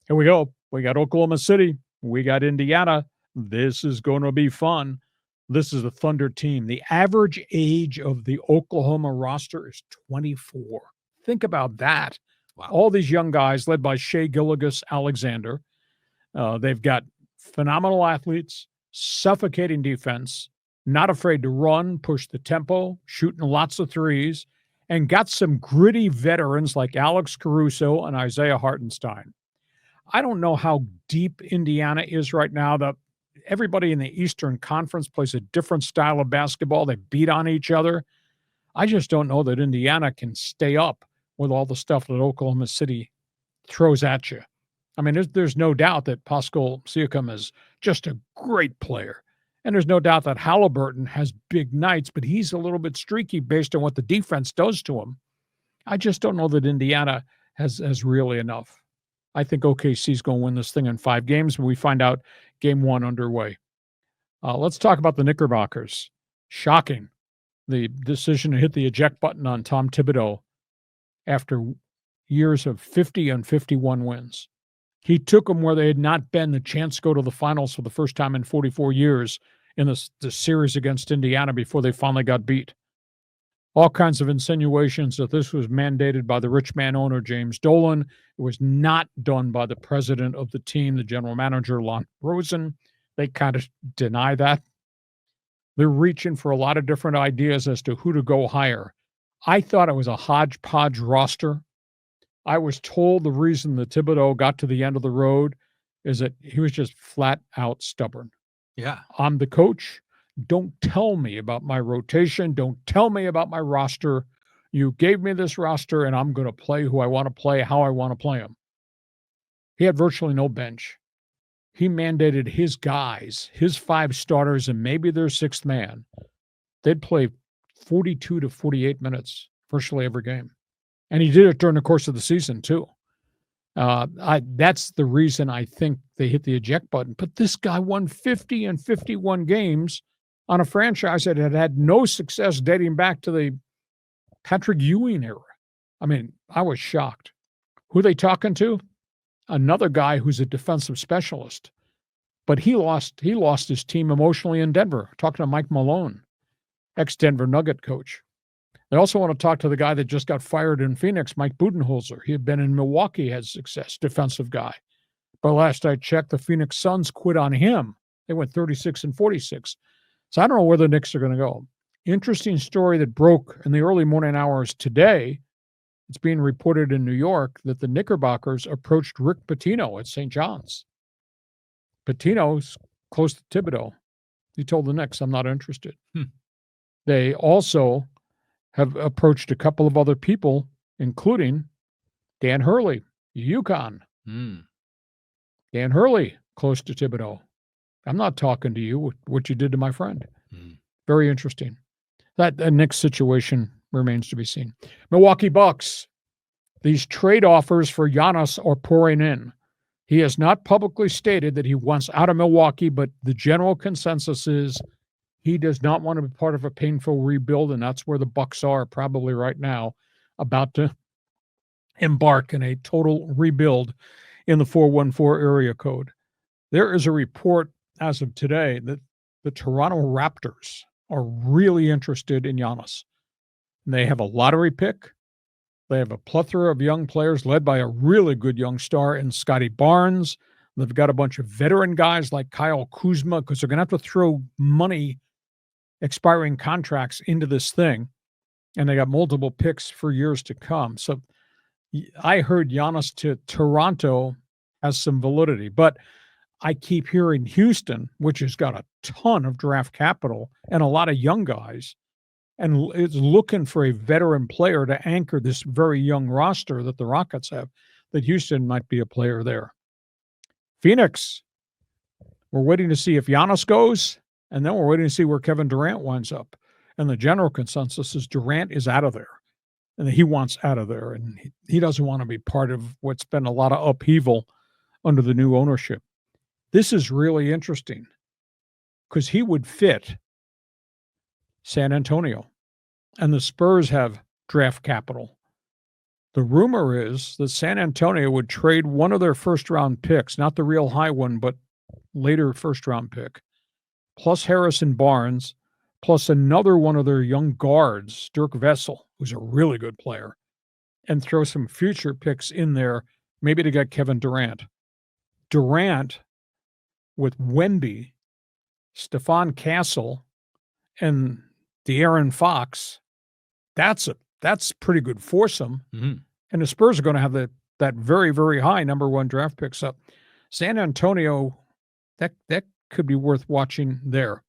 Here we go. We got Oklahoma City. We got Indiana. This is going to be fun. This is the Thunder team. The average age of the Oklahoma roster is 24. Think about that. Wow. All these young guys led by Shea Gilgeous-Alexander. They've got phenomenal athletes, suffocating defense, not afraid to run, push the tempo, shooting lots of threes, and got some gritty veterans like Alex Caruso and Isaiah Hartenstein. I don't know how deep Indiana is right now. Everybody in the Eastern Conference plays a different style of basketball. They beat on each other. I just don't know that Indiana can stay up with all the stuff that Oklahoma City throws at you. I mean, there's no doubt that Pascal Siakam is just a great player. And there's no doubt that Halliburton has big nights, but he's a little bit streaky based on what the defense does to him. I just don't know that Indiana has really enough. I think OKC's going to win this thing in 5 games when we find out game 1 underway. Let's talk about the Knickerbockers. Shocking, the decision to hit the eject button on Tom Thibodeau after years of 50 and 51 wins. He took them where they had not been, the chance to go to the finals for the first time in 44 years in the series against Indiana before they finally got beat. All kinds of insinuations that this was mandated by the rich man owner, James Dolan. It was not done by the president of the team, the general manager, Lon Rosen. They kind of deny that. They're reaching for a lot of different ideas as to who to go hire. I thought it was a hodgepodge roster. I was told the reason that Thibodeau got to the end of the road is that he was just flat out stubborn. Yeah. I'm the coach. Don't tell me about my rotation. Don't tell me about my roster. You gave me this roster, and I'm going to play who I want to play, how I want to play them. He had virtually no bench. He mandated his guys, his 5 starters, and maybe their 6th man. They'd play 42 to 48 minutes virtually every game. And he did it during the course of the season, too. That's the reason I think they hit the eject button. But this guy won 50 and 51 games on a franchise that had had no success dating back to the Patrick Ewing era. I mean, I was shocked. Who are they talking to? Another guy who's a defensive specialist. But he lost his team emotionally in Denver. Talking to Mike Malone, ex-Denver Nugget coach. They also want to talk to the guy that just got fired in Phoenix, Mike Budenholzer. He had been in Milwaukee, had success, defensive guy. But last I checked, the Phoenix Suns quit on him. They went 36 and 46. So I don't know where the Knicks are going to go. Interesting story that broke in the early morning hours today. It's being reported in New York that the Knickerbockers approached Rick Pitino at St. John's. Pitino's close to Thibodeau. He told the Knicks, I'm not interested. They also have approached a couple of other people, including Dan Hurley, UConn. Dan Hurley, close to Thibodeau. I'm not talking to you, what you did to my friend. Very interesting. That Knicks situation remains to be seen. Milwaukee Bucks. These trade offers for Giannis are pouring in. He has not publicly stated that he wants out of Milwaukee, but the general consensus is he does not want to be part of a painful rebuild, and that's where the Bucks are probably right now, about to embark in a total rebuild in the 414 area code. There is a report as of today that the Toronto Raptors are really interested in Giannis. They have a lottery pick. They have a plethora of young players led by a really good young star in Scotty Barnes. They've got a bunch of veteran guys like Kyle Kuzma because they're going to have to throw money, expiring contracts into this thing. And they got multiple picks for years to come. So I heard Giannis to Toronto has some validity. But I keep hearing Houston, which has got a ton of draft capital and a lot of young guys, and is looking for a veteran player to anchor this very young roster that the Rockets have, that Houston might be a player there. Phoenix, we're waiting to see if Giannis goes, and then we're waiting to see where Kevin Durant winds up. And the general consensus is Durant is out of there, and he wants out of there, and he doesn't want to be part of what's been a lot of upheaval under the new ownership. This is really interesting because he would fit San Antonio, and the Spurs have draft capital. The rumor is that San Antonio would trade one of their first-round picks, not the real high one, but later first-round pick, plus Harrison Barnes, plus another one of their young guards, Dirk Vessel, who's a really good player, and throw some future picks in there, maybe to get Kevin Durant. Durant with Wemby, Stephon Castle, and De'Aaron Fox, that's pretty good foursome. Mm-hmm. And the Spurs are going to have that very, very high number 1 draft picks up. San Antonio, that could be worth watching there.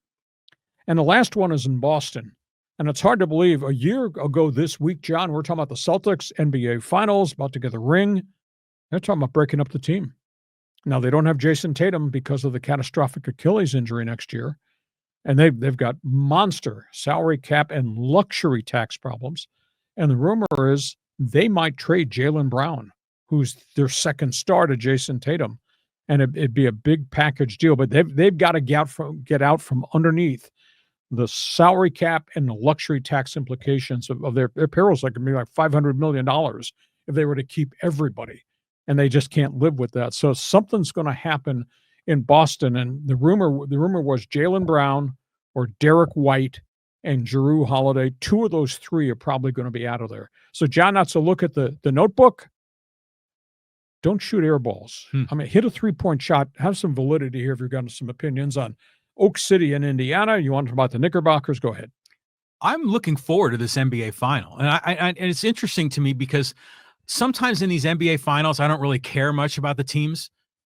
And the last one is in Boston. And it's hard to believe a year ago this week, John, we're talking about the Celtics, NBA Finals, about to get the ring. They're talking about breaking up the team. Now, they don't have Jason Tatum because of the catastrophic Achilles injury next year. And they've got monster salary cap and luxury tax problems. And the rumor is they might trade Jaylen Brown, who's their second star to Jason Tatum. And it'd be a big package deal. But they've got to get out from underneath the salary cap and the luxury tax implications of their payrolls. Like, be like $500 million if they were to keep everybody. And they just can't live with that. So something's going to happen in Boston. And the rumor was Jaylen Brown or Derek White and Jrue Holiday. 2 of those 3 are probably going to be out of there. So, John, that's a look at the notebook. Don't shoot air balls. I mean, hit a 3-point shot. Have some validity here if you've got some opinions on Oak City in Indiana. You want to talk about the Knickerbockers? Go ahead. I'm looking forward to this NBA final. And and it's interesting to me because sometimes in these NBA finals, I don't really care much about the teams,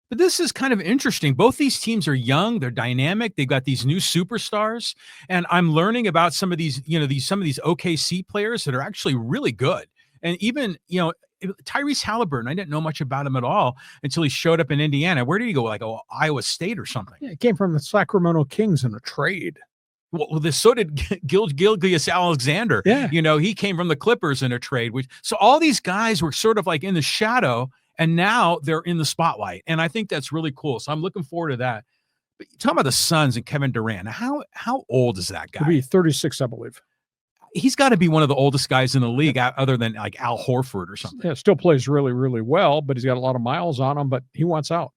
but this is kind of interesting. Both these teams are young. They're dynamic. They've got these new superstars. And I'm learning about some of these OKC players that are actually really good. And even, Tyrese Halliburton, I didn't know much about him at all until he showed up in Indiana. Where did he go? Like Iowa State or something? Yeah, he came from the Sacramento Kings in a trade. Well, so did Gilgeous-Alexander. Yeah. He came from the Clippers in a trade. So all these guys were sort of like in the shadow, and now they're in the spotlight. And I think that's really cool. So I'm looking forward to that. But talking about the Suns and Kevin Durant, how old is that guy? He'll be 36, I believe. He's got to be one of the oldest guys in the league, other than like Al Horford or something. Yeah, still plays really, really well, but he's got a lot of miles on him, but he wants out.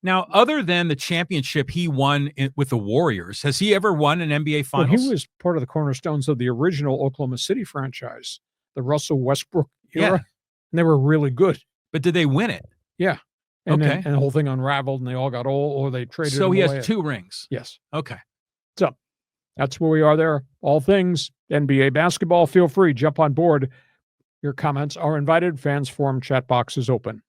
Now, other than the championship he won with the Warriors, has he ever won an NBA Finals? Well, he was part of the cornerstones of the original Oklahoma City franchise, the Russell Westbrook era, and they were really good. But did they win it? Yeah. And the whole thing unraveled, and they all got old, or they traded So he away. has 2 rings. Yes. Okay. So that's where we are there. All things NBA basketball. Feel free, jump on board. Your comments are invited. Fans Forum chat box is open.